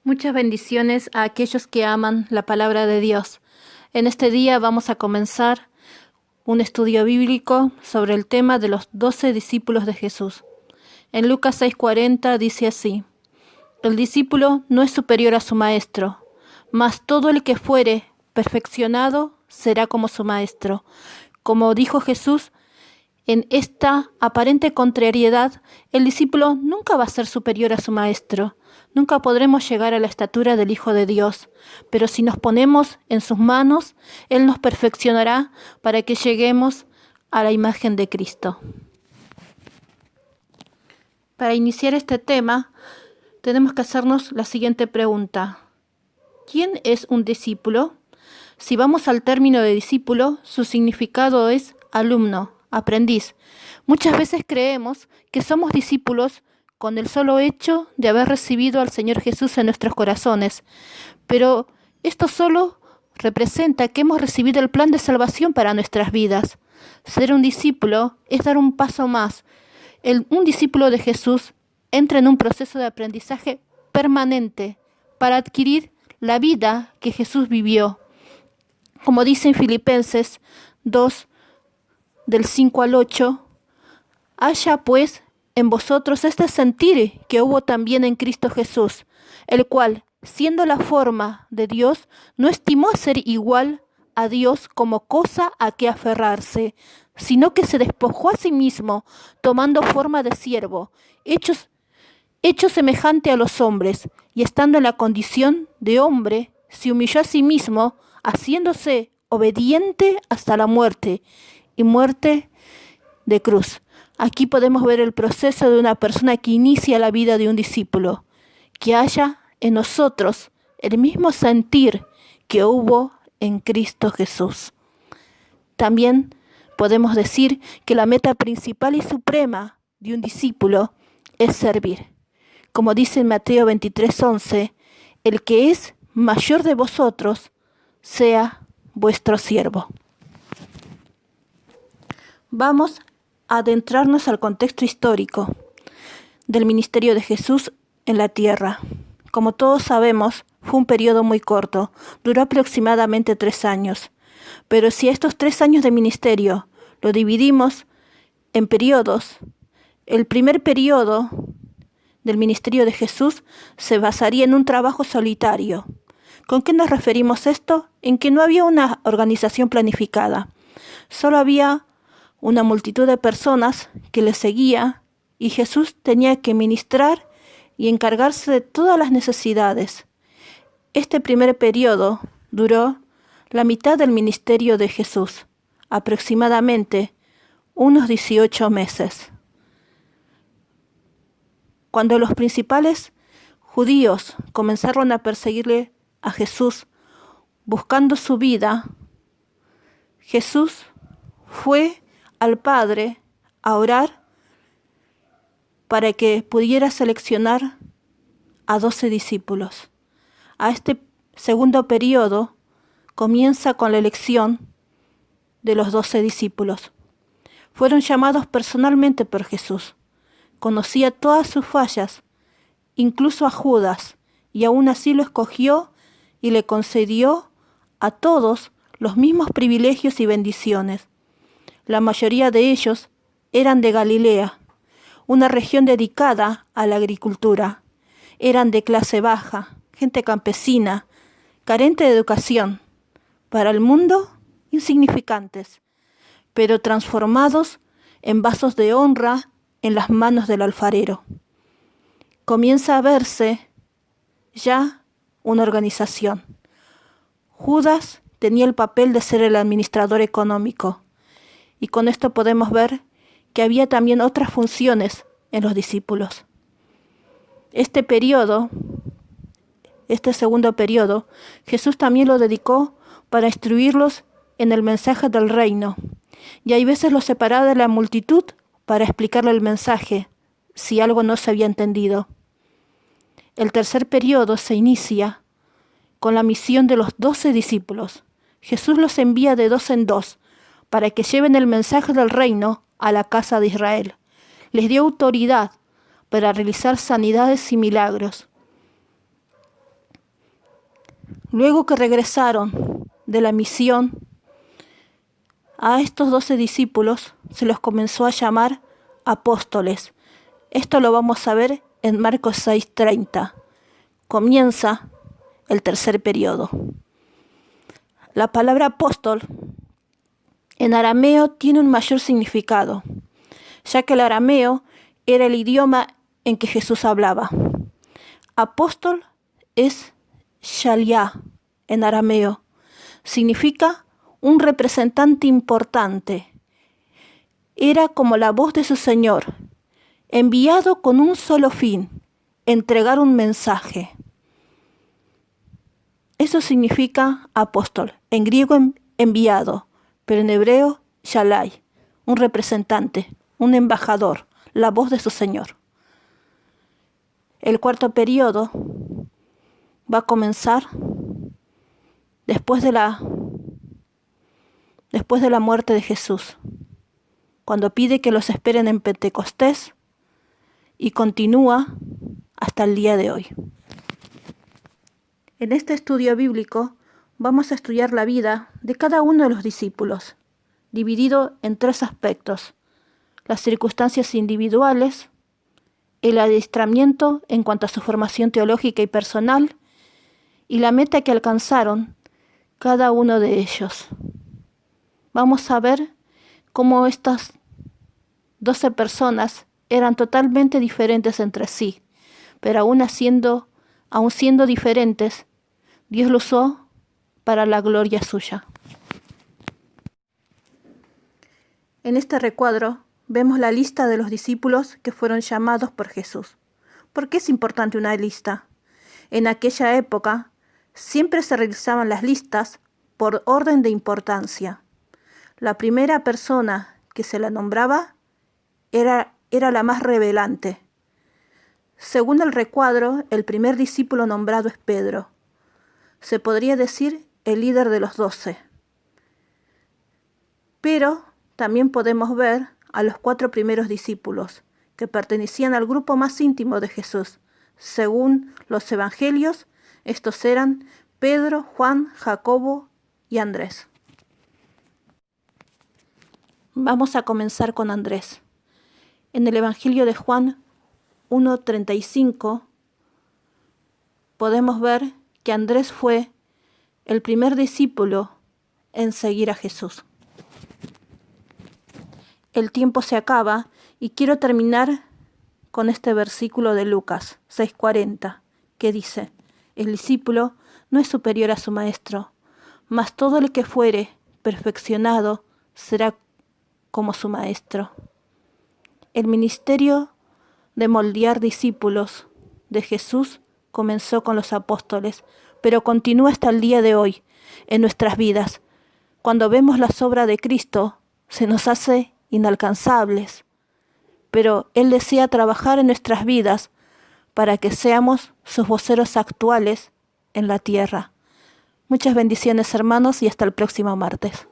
Muchas bendiciones a aquellos que aman la palabra de Dios. En este día vamos a comenzar un estudio bíblico sobre el tema de los 12 discípulos de Jesús. En Lucas 6:40 dice así: El discípulo no es superior a su maestro, mas todo el que fuere perfeccionado será como su maestro. Como dijo Jesús, en esta aparente contrariedad, el discípulo nunca va a ser superior a su maestro. Nunca podremos llegar a la estatura del Hijo de Dios, pero si nos ponemos en sus manos, Él nos perfeccionará para que lleguemos a la imagen de Cristo. Para iniciar este tema, tenemos que hacernos la siguiente pregunta: ¿quién es un discípulo? Si vamos al término de discípulo, su significado es alumno, aprendiz. Muchas veces creemos que somos discípulos con el solo hecho de haber recibido al Señor Jesús en nuestros corazones, pero esto solo representa que hemos recibido el plan de salvación para nuestras vidas. Ser un discípulo es dar un paso más. Un discípulo de Jesús entra en un proceso de aprendizaje permanente para adquirir la vida que Jesús vivió. Como dice en Filipenses 2, del 5 al 8, haya pues en vosotros este sentir que hubo también en Cristo Jesús, el cual, siendo la forma de Dios, no estimó ser igual a Dios como cosa a que aferrarse, sino que se despojó a sí mismo, tomando forma de siervo, hecho semejante a los hombres, y estando en la condición de hombre, se humilló a sí mismo, haciéndose obediente hasta la muerte, y muerte de cruz. Aquí podemos ver el proceso de una persona que inicia la vida de un discípulo, que haya en nosotros el mismo sentir que hubo en Cristo Jesús. También podemos decir que la meta principal y suprema de un discípulo es servir. Como dice en Mateo 23:11, el que es mayor de vosotros sea vuestro siervo. Vamos a adentrarnos al contexto histórico del ministerio de Jesús en la tierra. Como todos sabemos, fue un periodo muy corto, duró aproximadamente 3 años. Pero si estos 3 años de ministerio lo dividimos en periodos, el primer periodo del ministerio de Jesús se basaría en un trabajo solitario. ¿Con qué nos referimos esto? En que no había una organización planificada. Solo había una multitud de personas que le seguía y Jesús tenía que ministrar y encargarse de todas las necesidades. Este primer periodo duró la mitad del ministerio de Jesús, aproximadamente unos 18 meses. Cuando los principales judíos comenzaron a perseguirle a Jesús buscando su vida, Jesús fue al Padre a orar para que pudiera seleccionar a 12 discípulos. A este segundo periodo comienza con la elección de los 12 discípulos. Fueron llamados personalmente por Jesús. Conocía todas sus fallas, incluso a Judas, y aún así lo escogió y le concedió a todos los mismos privilegios y bendiciones. La mayoría de ellos eran de Galilea, una región dedicada a la agricultura. Eran de clase baja, gente campesina, carente de educación, para el mundo insignificantes, pero transformados en vasos de honra en las manos del alfarero. Comienza a verse ya una organización. Judas tenía el papel de ser el administrador económico, y con esto podemos ver que había también otras funciones en los discípulos. Este segundo periodo, Jesús también lo dedicó para instruirlos en el mensaje del reino, y hay veces los separaba de la multitud para explicarle el mensaje, si algo no se había entendido. El tercer periodo se inicia con la misión de los 12 discípulos. Jesús los envía de 2 en 2 para que lleven el mensaje del reino a la casa de Israel. Les dio autoridad para realizar sanidades y milagros. Luego que regresaron de la misión, a estos 12 discípulos se los comenzó a llamar apóstoles. Esto lo vamos a ver en Marcos 6:30. Comienza el tercer periodo. La palabra apóstol en arameo tiene un mayor significado, ya que el arameo era el idioma en que Jesús hablaba. Apóstol es Shaliah en arameo. Significa un representante importante. Era como la voz de su Señor, enviado con un solo fin, entregar un mensaje. Eso significa apóstol, en griego enviado, pero en hebreo shalai, un representante, un embajador, la voz de su Señor. El cuarto periodo va a comenzar después de la muerte de Jesús, cuando pide que los esperen en Pentecostés y continúa hasta el día de hoy. En este estudio bíblico vamos a estudiar la vida de cada uno de los discípulos, dividido en 3 aspectos: las circunstancias individuales, el adiestramiento en cuanto a su formación teológica y personal, y la meta que alcanzaron cada uno de ellos. Vamos a ver cómo estas 12 personas eran totalmente diferentes entre sí, pero aún siendo diferentes, Dios lo usó para la gloria suya. En este recuadro vemos la lista de los discípulos que fueron llamados por Jesús. ¿Por qué es importante una lista? En aquella época siempre se realizaban las listas por orden de importancia. La primera persona que se la nombraba era la más revelante. Según el recuadro, el primer discípulo nombrado es Pedro. Se podría decir el líder de los 12. Pero también podemos ver a los 4 primeros discípulos, que pertenecían al grupo más íntimo de Jesús. Según los evangelios, estos eran Pedro, Juan, Jacobo y Andrés. Vamos a comenzar con Andrés. En el Evangelio de Juan 1:35 podemos ver que Andrés fue el primer discípulo en seguir a Jesús. El tiempo se acaba y quiero terminar con este versículo de Lucas 6:40, que dice: el discípulo no es superior a su maestro, mas todo el que fuere perfeccionado será como su maestro. El ministerio de moldear discípulos de Jesús comenzó con los apóstoles, pero continúa hasta el día de hoy en nuestras vidas. Cuando vemos las obras de Cristo, se nos hace inalcanzables, pero Él desea trabajar en nuestras vidas para que seamos sus voceros actuales en la tierra. Muchas bendiciones, hermanos, y hasta el próximo martes.